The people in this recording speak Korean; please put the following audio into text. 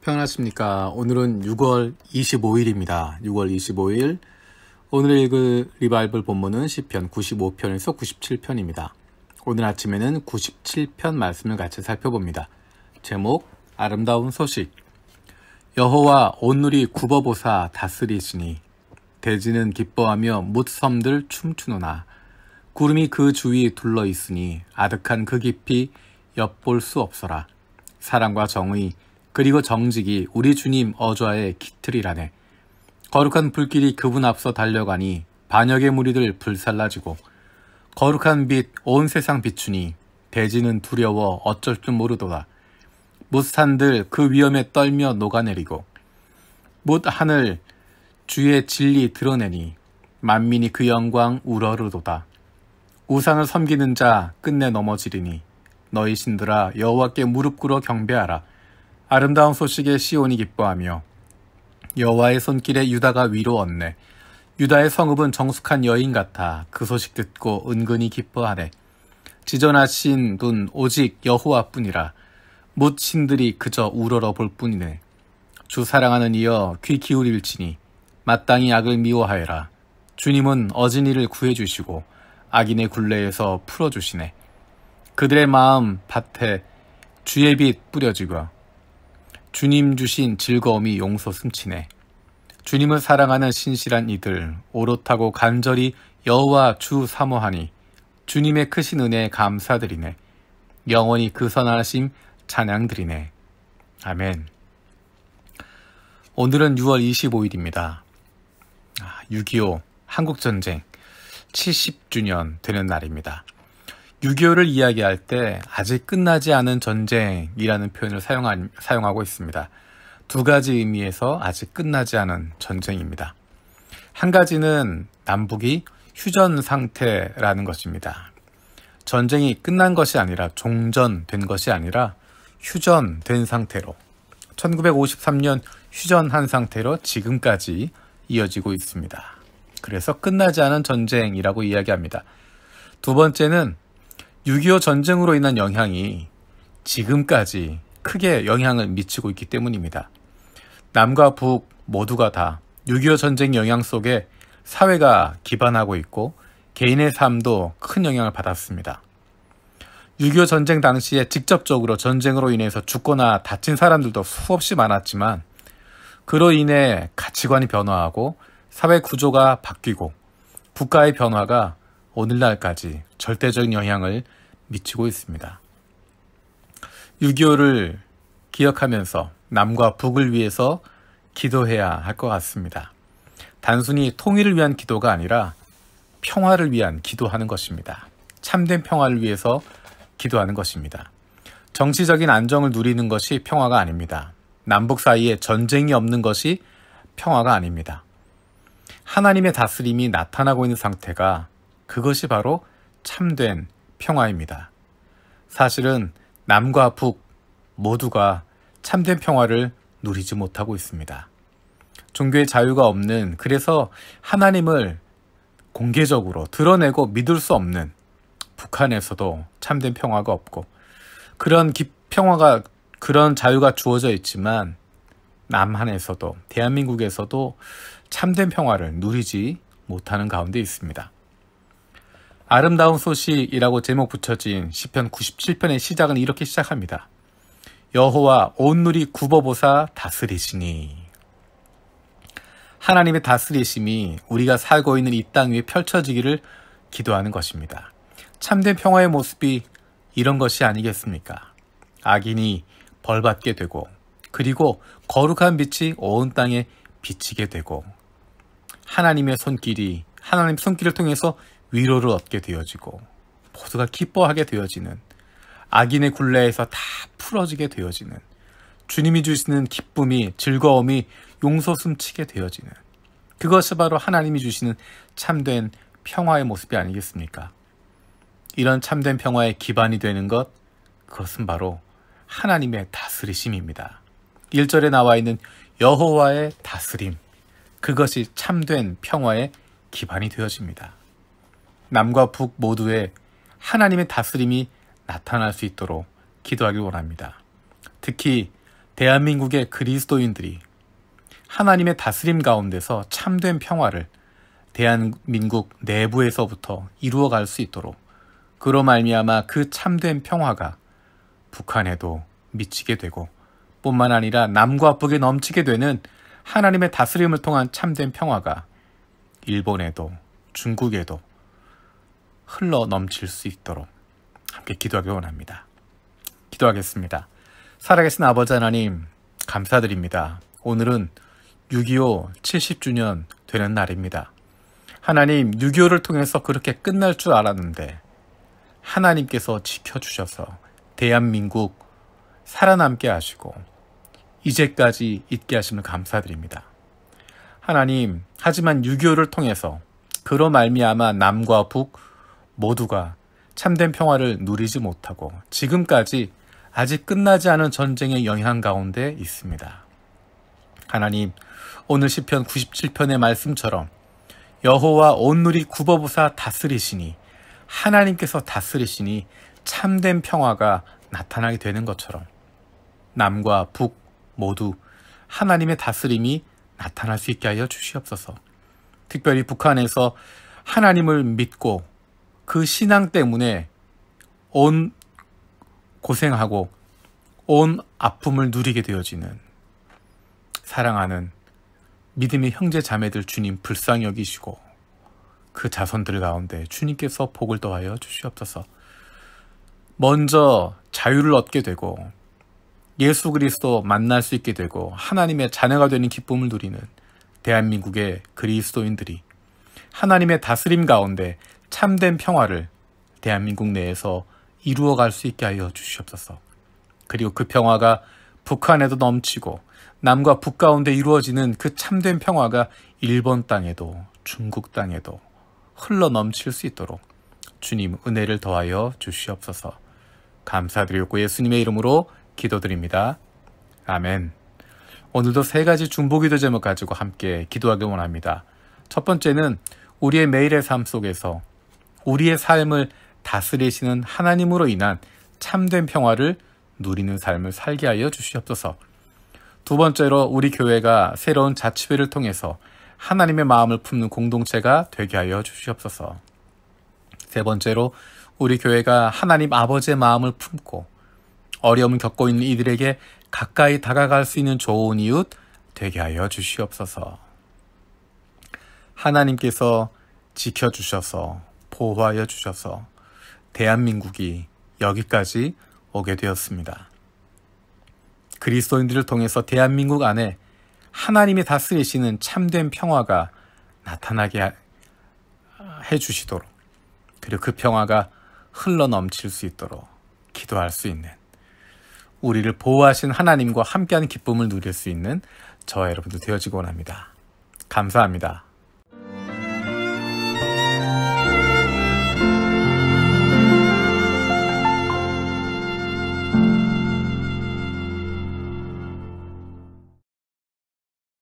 평안하십니까? 오늘은 6월 25일입니다. 6월 25일 오늘 읽을 리바이벌 본문은 시편 95편에서 97편입니다. 오늘 아침에는 97편 말씀을 같이 살펴봅니다. 제목 아름다운 소식. 여호와 온누리 굽어보사 다스리시니 대지는 기뻐하며 뭇섬들 춤추노나 구름이 그 주위 둘러있으니 아득한 그 깊이 엿볼 수 없어라. 사랑과 정의 그리고 정직이 우리 주님 어좌의 깃틀이라네. 거룩한 불길이 그분 앞서 달려가니 반역의 무리들 불살라지고 거룩한 빛 온 세상 비추니 대지는 두려워 어쩔 줄 모르도다. 뭇산들 그 위험에 떨며 녹아내리고 뭇 하늘 주의 진리 드러내니 만민이 그 영광 우러르도다. 우상을 섬기는 자 끝내 넘어지리니 너희 신들아 여호와께 무릎 꿇어 경배하라. 아름다운 소식에 시온이 기뻐하며 여호와의 손길에 유다가 위로 얻네. 유다의 성읍은 정숙한 여인 같아 그 소식 듣고 은근히 기뻐하네. 지전하신 분 오직 여호와뿐이라. 뭇 신들이 그저 우러러 볼 뿐이네. 주 사랑하는 이여 귀 기울일지니 마땅히 악을 미워하여라. 주님은 어진이를 구해주시고 악인의 굴레에서 풀어주시네. 그들의 마음 밭에 주의 빛 뿌려지고 주님 주신 즐거움이 용서 숨치네. 주님을 사랑하는 신실한 이들 오롯하고 간절히 여호와 주 사모하니 주님의 크신 은혜에 감사드리네. 영원히 그 선하심 찬양드리네. 아멘. 오늘은 6월 25일입니다. 6.25 한국전쟁 70주년 되는 날입니다. 6.25를 이야기할 때 아직 끝나지 않은 전쟁이라는 표현을 사용하고 있습니다. 두 가지 의미에서 아직 끝나지 않은 전쟁입니다. 한 가지는 남북이 휴전 상태라는 것입니다. 전쟁이 끝난 것이 아니라 종전된 것이 아니라 휴전된 상태로 1953년 휴전한 상태로 지금까지 이어지고 있습니다. 그래서 끝나지 않은 전쟁이라고 이야기합니다. 두 번째는 6.25 전쟁으로 인한 영향이 지금까지 크게 영향을 미치고 있기 때문입니다. 남과 북 모두가 다 6.25 전쟁 영향 속에 사회가 기반하고 있고 개인의 삶도 큰 영향을 받았습니다. 6.25 전쟁 당시에 직접적으로 전쟁으로 인해서 죽거나 다친 사람들도 수없이 많았지만 그로 인해 가치관이 변화하고 사회 구조가 바뀌고 국가의 변화가 오늘날까지 절대적인 영향을 미치고 있습니다. 6.25를 기억하면서 남과 북을 위해서 기도해야 할 것 같습니다. 단순히 통일을 위한 기도가 아니라 평화를 위한 기도하는 것입니다. 참된 평화를 위해서 기도하는 것입니다. 정치적인 안정을 누리는 것이 평화가 아닙니다. 남북 사이에 전쟁이 없는 것이 평화가 아닙니다. 하나님의 다스림이 나타나고 있는 상태가 그것이 바로 참된 평화입니다. 사실은 남과 북 모두가 참된 평화를 누리지 못하고 있습니다. 종교의 자유가 없는, 그래서 하나님을 공개적으로 드러내고 믿을 수 없는 북한에서도 참된 평화가 없고 그런 그런 자유가 주어져 있지만 남한에서도 대한민국에서도 참된 평화를 누리지 못하는 가운데 있습니다. 아름다운 소식이라고 제목 붙여진 시편 97편의 시작은 이렇게 시작합니다. 여호와 온누리 굽어보사 다스리시니. 하나님의 다스리심이 우리가 살고 있는 이 땅 위에 펼쳐지기를 기도하는 것입니다. 참된 평화의 모습이 이런 것이 아니겠습니까? 악인이 벌받게 되고 그리고 거룩한 빛이 온 땅에 비치게 되고 하나님 손길을 통해서 위로를 얻게 되어지고 모두가 기뻐하게 되어지는, 악인의 굴레에서 다 풀어지게 되어지는, 주님이 주시는 기쁨이, 즐거움이 용서 숨치게 되어지는, 그것이 바로 하나님이 주시는 참된 평화의 모습이 아니겠습니까? 이런 참된 평화의 기반이 되는 것, 그것은 바로 하나님의 다스리심입니다. 1절에 나와 있는 여호와의 다스림, 그것이 참된 평화의 기반이 되어집니다. 남과 북 모두에 하나님의 다스림이 나타날 수 있도록 기도하길 원합니다. 특히 대한민국의 그리스도인들이 하나님의 다스림 가운데서 참된 평화를 대한민국 내부에서부터 이루어갈 수 있도록, 그로 말미암아 그 참된 평화가 북한에도 미치게 되고 뿐만 아니라 남과 북에 넘치게 되는 하나님의 다스림을 통한 참된 평화가 일본에도 중국에도 흘러 넘칠 수 있도록 함께 기도하기 원합니다. 기도하겠습니다. 살아계신 아버지 하나님, 감사드립니다. 오늘은 6.25 70주년 되는 날입니다. 하나님, 6.25를 통해서 그렇게 끝날 줄 알았는데 하나님께서 지켜주셔서 대한민국 살아남게 하시고 이제까지 있게 하심을 감사드립니다. 하나님, 하지만 6.25를 통해서 그로 말미암아 남과 북 모두가 참된 평화를 누리지 못하고 지금까지 아직 끝나지 않은 전쟁의 영향 가운데 있습니다. 하나님, 오늘 시편 97편의 말씀처럼 여호와 온누리 굽어부사 다스리시니, 하나님께서 다스리시니 참된 평화가 나타나게 되는 것처럼 남과 북 모두 하나님의 다스림이 나타날 수 있게 하여 주시옵소서. 특별히 북한에서 하나님을 믿고 그 신앙 때문에 온 고생하고 온 아픔을 누리게 되어지는 사랑하는 믿음의 형제 자매들 주님 불쌍히 여기시고 그 자손들 가운데 주님께서 복을 더하여 주시옵소서. 먼저 자유를 얻게 되고 예수 그리스도 만날 수 있게 되고 하나님의 자녀가 되는 기쁨을 누리는 대한민국의 그리스도인들이 하나님의 다스림 가운데 참된 평화를 대한민국 내에서 이루어갈 수 있게 하여 주시옵소서. 그리고 그 평화가 북한에도 넘치고 남과 북 가운데 이루어지는 그 참된 평화가 일본 땅에도 중국 땅에도 흘러 넘칠 수 있도록 주님 은혜를 더하여 주시옵소서. 감사드리고 예수님의 이름으로 기도드립니다. 아멘. 오늘도 3가지 중보기도 제목 가지고 함께 기도하길 원합니다. 첫 번째는 우리의 매일의 삶 속에서 우리의 삶을 다스리시는 하나님으로 인한 참된 평화를 누리는 삶을 살게 하여 주시옵소서. 두 번째로 우리 교회가 새로운 자치회를 통해서 하나님의 마음을 품는 공동체가 되게 하여 주시옵소서. 세 번째로 우리 교회가 하나님 아버지의 마음을 품고 어려움을 겪고 있는 이들에게 가까이 다가갈 수 있는 좋은 이웃 되게 하여 주시옵소서. 하나님께서 지켜주셔서 보호하여 주셔서 대한민국이 여기까지 오게 되었습니다. 그리스도인들을 통해서 대한민국 안에 하나님이 다스리시는 참된 평화가 나타나게 해주시도록, 그리고 그 평화가 흘러 넘칠 수 있도록 기도할 수 있는, 우리를 보호하신 하나님과 함께하는 기쁨을 누릴 수 있는 저와 여러분들 되어지기 원합니다. 감사합니다.